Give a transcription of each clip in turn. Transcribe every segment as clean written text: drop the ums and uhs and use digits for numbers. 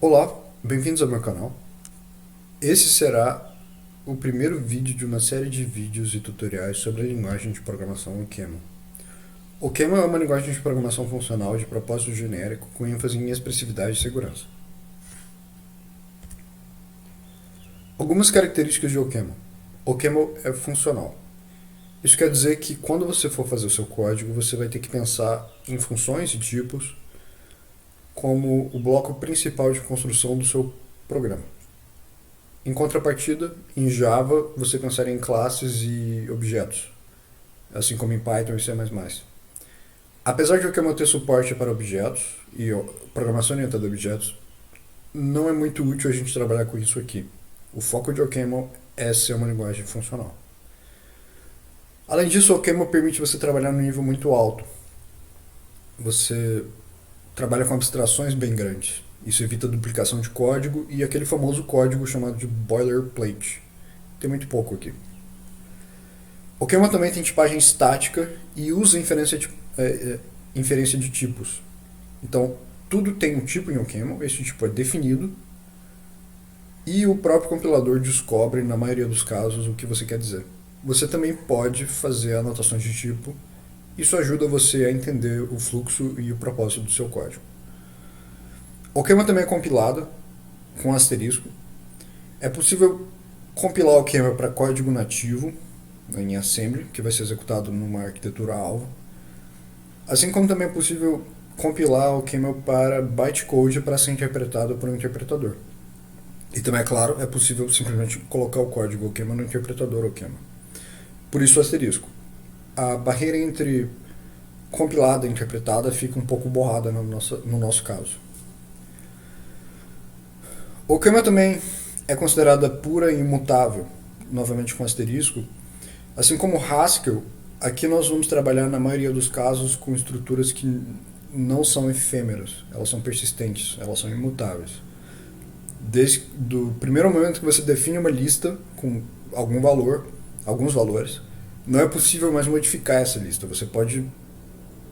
Olá, bem-vindos ao meu canal. Esse será o primeiro vídeo de uma série de vídeos e tutoriais sobre a linguagem de programação OCaml. OCaml é uma linguagem de programação funcional de propósito genérico com ênfase em expressividade e segurança. Algumas características de OCaml. OCaml é funcional. Isso quer dizer que quando você for fazer o seu código, você vai ter que pensar em funções e tipos como o bloco principal de construção do seu programa. Em contrapartida, em Java, você pensaria em classes e objetos, assim como em Python e C++. Apesar de o OCaml ter suporte para objetos e programação orientada a objetos, não é muito útil a gente trabalhar com isso aqui. O foco de OCaml é ser uma linguagem funcional. Além disso, o OCaml permite você trabalhar num nível muito alto. Você trabalha com abstrações bem grandes. Isso evita duplicação de código e aquele famoso código chamado de boilerplate. Tem muito pouco aqui. O OCaml também tem tipagem estática e usa inferência de tipos. Então, tudo tem um tipo em OCaml, esse tipo é definido, e o próprio compilador descobre, na maioria dos casos, o que você quer dizer. Você também pode fazer anotações de tipo. Isso ajuda você a entender o fluxo e o propósito do seu código. O OCaml também é compilado com asterisco. É possível compilar o OCaml para código nativo em assembly, que vai ser executado numa arquitetura-alvo. Assim como também é possível compilar o OCaml para bytecode para ser interpretado por um interpretador. E também, é claro, é possível simplesmente colocar o código OCaml no interpretador OCaml. Por isso o asterisco. A barreira entre compilada e interpretada fica um pouco borrada no nosso caso. O OCaml também é considerada pura e imutável, novamente com asterisco. Assim como o Haskell, aqui nós vamos trabalhar na maioria dos casos com estruturas que não são efêmeras, elas são persistentes, elas são imutáveis. Desde o primeiro momento que você define uma lista com algum valor, alguns valores, não é possível mais modificar essa lista. Você pode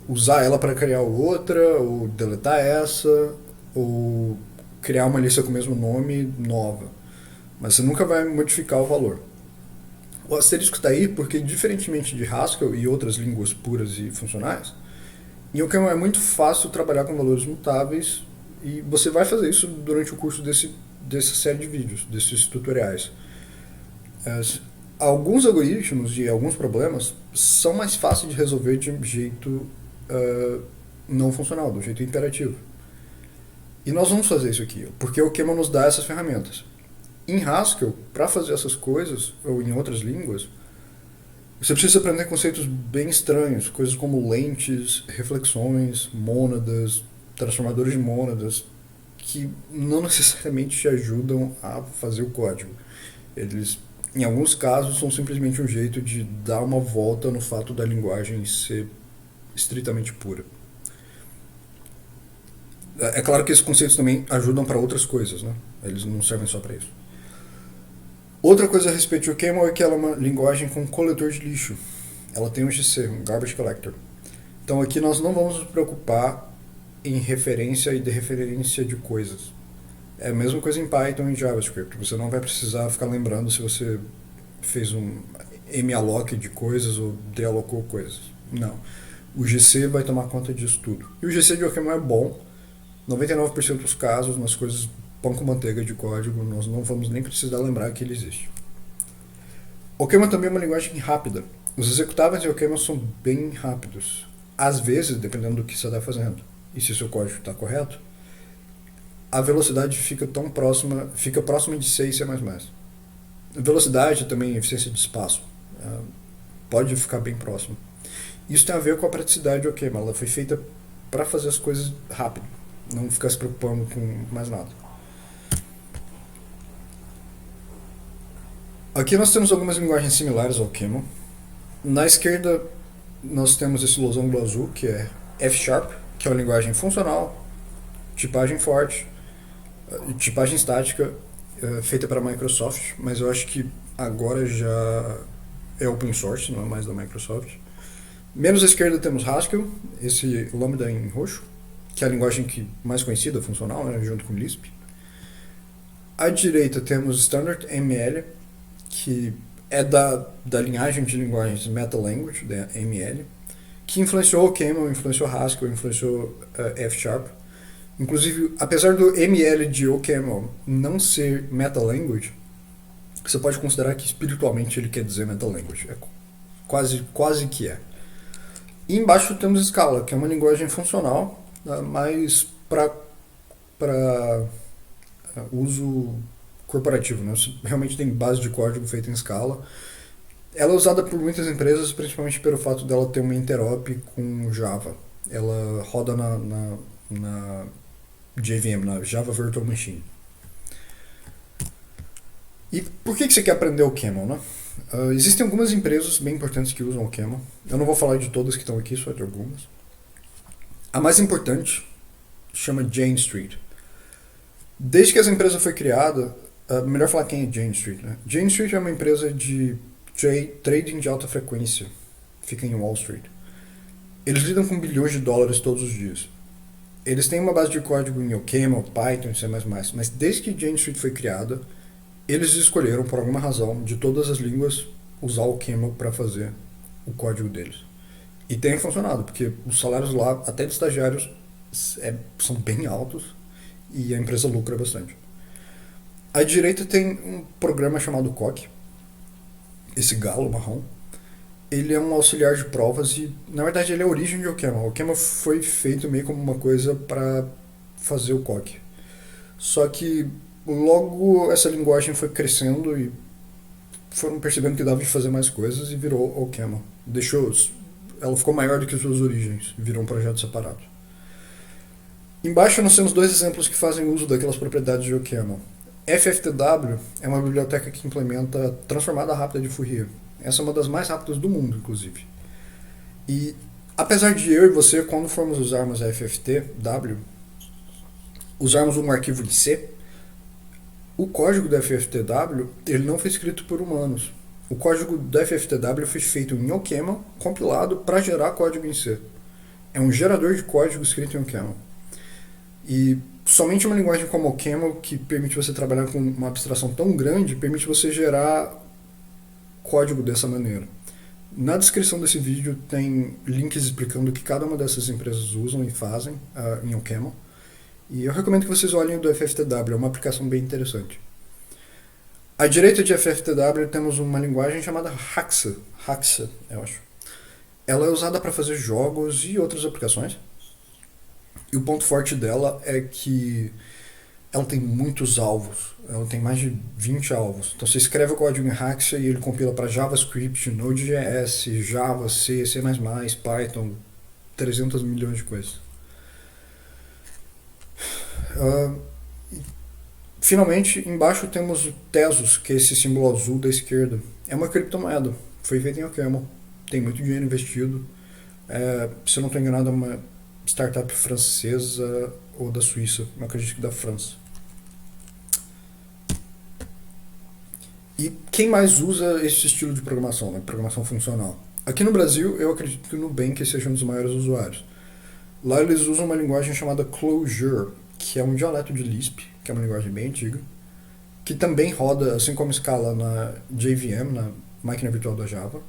usar ela para criar outra, ou deletar essa, ou criar uma lista com o mesmo nome nova. Mas você nunca vai modificar o valor. O asterisco está aí porque, diferentemente de Haskell e outras línguas puras e funcionais, em OCaml é muito fácil trabalhar com valores mutáveis e você vai fazer isso durante o curso dessa série de vídeos, desses tutoriais. Alguns algoritmos e alguns problemas são mais fáceis de resolver de um jeito não funcional, do jeito imperativo. E nós vamos fazer isso aqui, porque o OCaml nos dá essas ferramentas. Em Haskell, para fazer essas coisas, ou em outras línguas, você precisa aprender conceitos bem estranhos, coisas como lentes, reflexões, mônadas, transformadores de mônadas, que não necessariamente te ajudam a fazer o código. Eles, em alguns casos, são simplesmente um jeito de dar uma volta no fato da linguagem ser estritamente pura. É claro que esses conceitos também ajudam para outras coisas, né? Eles não servem só para isso. Outra coisa a respeito de OCaml é que ela é uma linguagem com coletor de lixo. Ela tem um GC, um Garbage Collector. Então aqui nós não vamos nos preocupar em referência e dereferência de coisas. É a mesma coisa em Python e JavaScript. Você não vai precisar ficar lembrando se você fez um malloc de coisas ou dealocou coisas. Não. O GC vai tomar conta disso tudo. E o GC de OCaml é bom. 99% dos casos, nas coisas pão com manteiga de código, nós não vamos nem precisar lembrar que ele existe. OCaml também é uma linguagem rápida. Os executáveis em OCaml são bem rápidos. Às vezes, dependendo do que você está fazendo e se o seu código está correto, a velocidade fica próxima de C e C++. Velocidade também, eficiência de espaço, pode ficar bem próximo. Isso tem a ver com a praticidade de OCaml. Ela foi feita para fazer as coisas rápido, não ficar se preocupando com mais nada. Aqui nós temos algumas linguagens similares ao OCaml. Na esquerda nós temos esse losango azul, que é F#, que é uma linguagem funcional, tipagem forte, tipagem estática, feita para a Microsoft, mas eu acho que agora já é open source, não é mais da Microsoft. Menos à esquerda temos Haskell, esse lambda em roxo, que é a linguagem mais conhecida, funcional, né, junto com Lisp. À direita temos Standard ML, que é da linhagem de linguagens Meta Language, da ML, que influenciou o Camel, influenciou Haskell, influenciou F Sharp. Inclusive, apesar do ML de OCaml não ser Meta Language, você pode considerar que espiritualmente ele quer dizer Meta Language. É quase que é. E embaixo temos Scala, que é uma linguagem funcional, mas para uso corporativo, né? Você realmente tem base de código feita em Scala. Ela é usada por muitas empresas, principalmente pelo fato dela ter uma interop com Java. Ela roda na JVM, na Java Virtual Machine. E por que você quer aprender o Camel, né? Existem algumas empresas bem importantes que usam o Camel. Eu não vou falar de todas que estão aqui, só de algumas. A mais importante chama Jane Street. Desde que essa empresa foi criada, melhor falar quem é Jane Street, né? Jane Street é uma empresa de trading de alta frequência. Fica em Wall Street. Eles lidam com bilhões de dólares todos os dias. Eles têm uma base de código em OCaml, Python e C++, mas desde que Jane Street foi criada, eles escolheram, por alguma razão, de todas as línguas, usar o OCaml para fazer o código deles. E tem funcionado, porque os salários lá, até de estagiários, são bem altos e a empresa lucra bastante. À direita tem um programa chamado Coq, esse galo marrom. Ele é um auxiliar de provas e, na verdade, ele é a origem de OCaml. O OCaml foi feito meio como uma coisa para fazer o Coq. Só que logo essa linguagem foi crescendo e foram percebendo que dava de fazer mais coisas e virou OCaml. Ela ficou maior do que as suas origens, virou um projeto separado. Embaixo nós temos dois exemplos que fazem uso daquelas propriedades de OCaml. FFTW é uma biblioteca que implementa transformada rápida de Fourier. Essa é uma das mais rápidas do mundo, inclusive. E apesar de eu e você, quando formos usarmos a FFTW, usarmos um arquivo de C, o código da FFTW ele não foi escrito por humanos. O código da FFTW foi feito em OCaml, compilado para gerar código em C. É um gerador de código escrito em OCaml. E somente uma linguagem como OCaml, que permite você trabalhar com uma abstração tão grande, permite você gerar código dessa maneira. Na descrição desse vídeo tem links explicando o que cada uma dessas empresas usam e fazem em OCaml. E eu recomendo que vocês olhem o do FFTW, é uma aplicação bem interessante. À direita de FFTW temos uma linguagem chamada Haxa, eu acho. Ela é usada para fazer jogos e outras aplicações. E o ponto forte dela é que ela tem muitos alvos. Ela tem mais de 20 alvos. Então você escreve o código em Haxa e ele compila para JavaScript, Node.js, Java, C, C++, Python, 300 milhões de coisas. Finalmente, embaixo temos o Tezos, que é esse símbolo azul da esquerda. É uma criptomoeda. Foi feita em OCaml. Tem muito dinheiro investido. Se eu não estou enganado, é uma startup francesa ou da Suíça. Eu acredito que da França. E quem mais usa esse estilo de programação, né? Programação funcional? Aqui no Brasil, eu acredito que o Nubank seja um dos maiores usuários. Lá eles usam uma linguagem chamada Clojure, que é um dialeto de Lisp, que é uma linguagem bem antiga, que também roda, assim como Scala, na JVM, na máquina virtual da Java.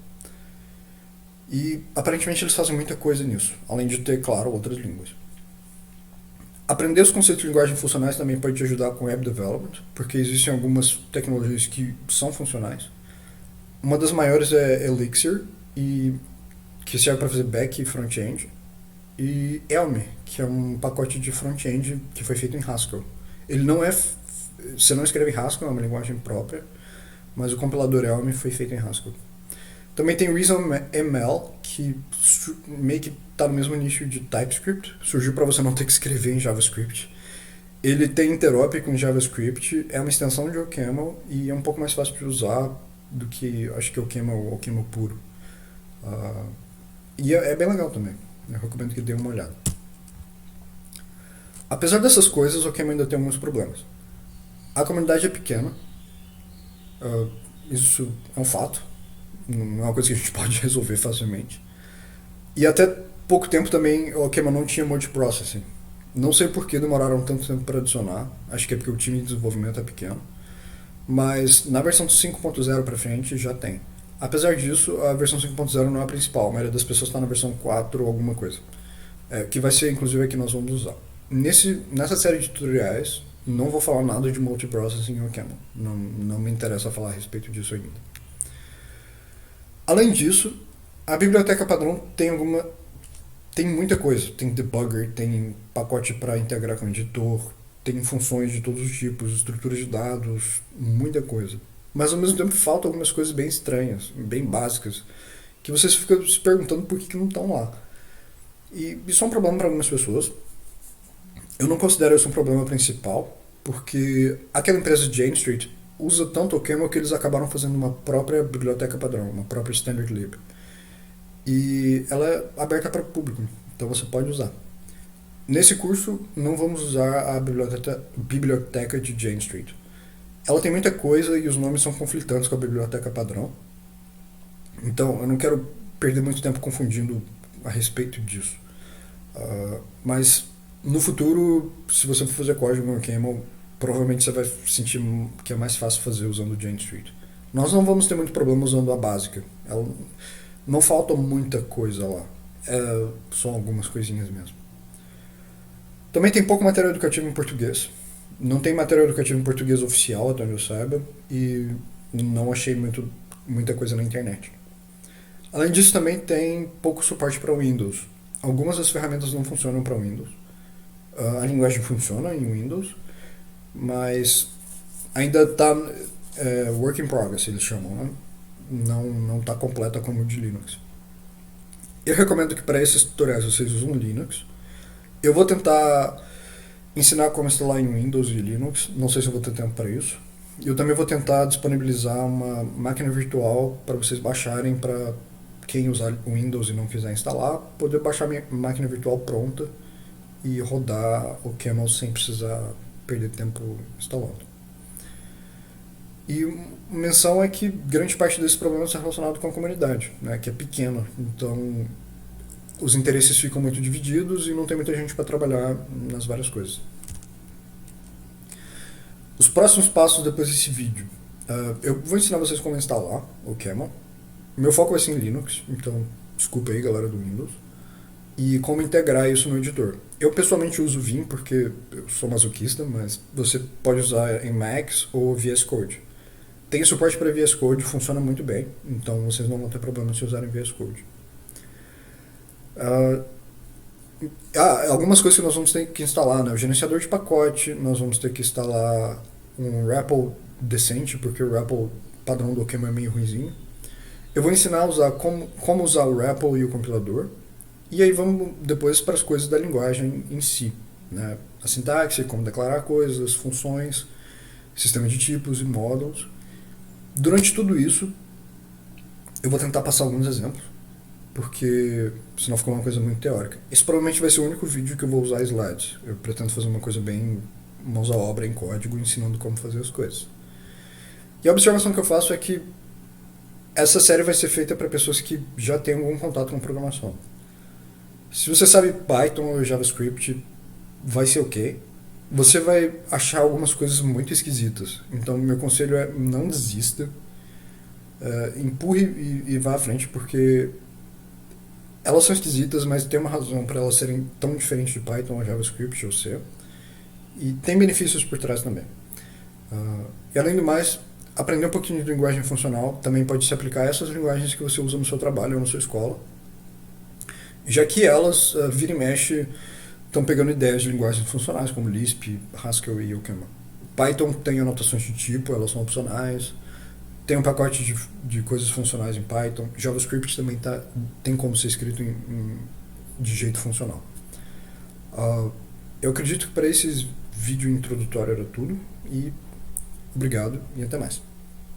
E aparentemente eles fazem muita coisa nisso, além de ter, claro, outras línguas. Aprender os conceitos de linguagem funcionais também pode te ajudar com web development, porque existem algumas tecnologias que são funcionais. Uma das maiores é Elixir, que serve para fazer back e front-end, e Elm, que é um pacote de front-end que foi feito em Haskell. Ele não é... Você não escreve em Haskell, é uma linguagem própria, mas o compilador Elm foi feito em Haskell. Também tem ReasonML, que meio que está no mesmo nicho de TypeScript. Surgiu para você não ter que escrever em JavaScript. Ele tem interop com JavaScript, é uma extensão de OCaml e é um pouco mais fácil de usar do que, acho que OCaml puro. E é bem legal também. Eu recomendo que dê uma olhada. Apesar dessas coisas, o OCaml ainda tem alguns problemas. A comunidade é pequena. Isso é um fato. Não é uma coisa que a gente pode resolver facilmente. E até pouco tempo também o OCaml não tinha multiprocessing. Não sei por que demoraram tanto tempo para adicionar, acho que é porque o time de desenvolvimento é pequeno, mas na versão 5.0 para frente já tem. Apesar disso, a versão 5.0 não é a principal, a maioria das pessoas está na versão 4 ou alguma coisa, que vai ser inclusive a que nós vamos usar. Nessa série de tutoriais, não vou falar nada de multiprocessing ou camel, não me interessa falar a respeito disso ainda. Além disso, a biblioteca padrão tem muita coisa. Tem debugger, tem pacote para integrar com o editor, tem funções de todos os tipos, estruturas de dados, muita coisa. Mas ao mesmo tempo faltam algumas coisas bem estranhas, bem básicas, que você fica se perguntando por que não estão lá. E isso é um problema para algumas pessoas. Eu não considero isso um problema principal, porque aquela empresa Jane Street usa tanto o Camel que eles acabaram fazendo uma própria biblioteca padrão, uma própria standard lib. E ela é aberta para o público, então você pode usar. Nesse curso, não vamos usar a biblioteca de Jane Street. Ela tem muita coisa e os nomes são conflitantes com a biblioteca padrão. Então, eu não quero perder muito tempo confundindo a respeito disso. Mas, no futuro, se você for fazer código no Camel, provavelmente você vai sentir que é mais fácil fazer usando Jane Street. Nós não vamos ter muito problema usando a básica. Não falta muita coisa lá. São algumas coisinhas mesmo. Também tem pouco material educativo em português. Não tem material educativo em português oficial, até onde eu saiba, e não achei muita coisa na internet. Além disso, também tem pouco suporte para Windows. Algumas das ferramentas não funcionam para Windows. A linguagem funciona em Windows, mas ainda está work in progress, eles chamam, né? Não está completa como o de Linux. Eu recomendo que para esses tutoriais vocês usem Linux. Eu vou tentar ensinar como instalar em Windows e Linux, não sei se eu vou ter tempo para isso. Eu também vou tentar disponibilizar uma máquina virtual para vocês baixarem, para quem usar o Windows e não quiser instalar, poder baixar minha máquina virtual pronta e rodar o Camel sem precisar perder tempo instalando. E menção é que grande parte desses problemas está relacionado com a comunidade, né, que é pequena, então os interesses ficam muito divididos e não tem muita gente para trabalhar nas várias coisas. Os próximos passos depois desse vídeo. Eu vou ensinar vocês como instalar o Camel. Meu foco vai ser em Linux, então desculpa aí galera do Windows. E como integrar isso no editor. Eu pessoalmente uso Vim porque eu sou masoquista, mas você pode usar em Macs ou VS Code. Tem suporte para VS Code, funciona muito bem, então vocês não vão ter problema se usarem VS Code. Algumas coisas que nós vamos ter que instalar, né? O gerenciador de pacote, nós vamos ter que instalar um REPL decente, porque o REPL padrão do Camel é meio ruinzinho. Eu vou ensinar a usar como usar o REPL e o compilador, e aí vamos depois para as coisas da linguagem em si, né? A sintaxe, como declarar coisas, funções, sistema de tipos e módulos. Durante tudo isso, eu vou tentar passar alguns exemplos, porque senão fica uma coisa muito teórica. Esse provavelmente vai ser o único vídeo que eu vou usar slides. Eu pretendo fazer uma coisa bem mãos à obra em código, ensinando como fazer as coisas. E a observação que eu faço é que essa série vai ser feita para pessoas que já têm algum contato com programação. Se você sabe Python ou JavaScript, vai ser ok. Você vai achar algumas coisas muito esquisitas. Então, meu conselho é não desista. Empurre e vá à frente, porque elas são esquisitas, mas tem uma razão para elas serem tão diferentes de Python ou JavaScript ou C. E tem benefícios por trás também. E além do mais, aprender um pouquinho de linguagem funcional também pode se aplicar a essas linguagens que você usa no seu trabalho ou na sua escola, já que elas, vira e mexe, estão pegando ideias de linguagens funcionais, como Lisp, Haskell e Camel. Python tem anotações de tipo, elas são opcionais. Tem um pacote de coisas funcionais em Python. JavaScript também tem como ser escrito de jeito funcional. Eu acredito que para esse vídeo introdutório era tudo. E obrigado e até mais.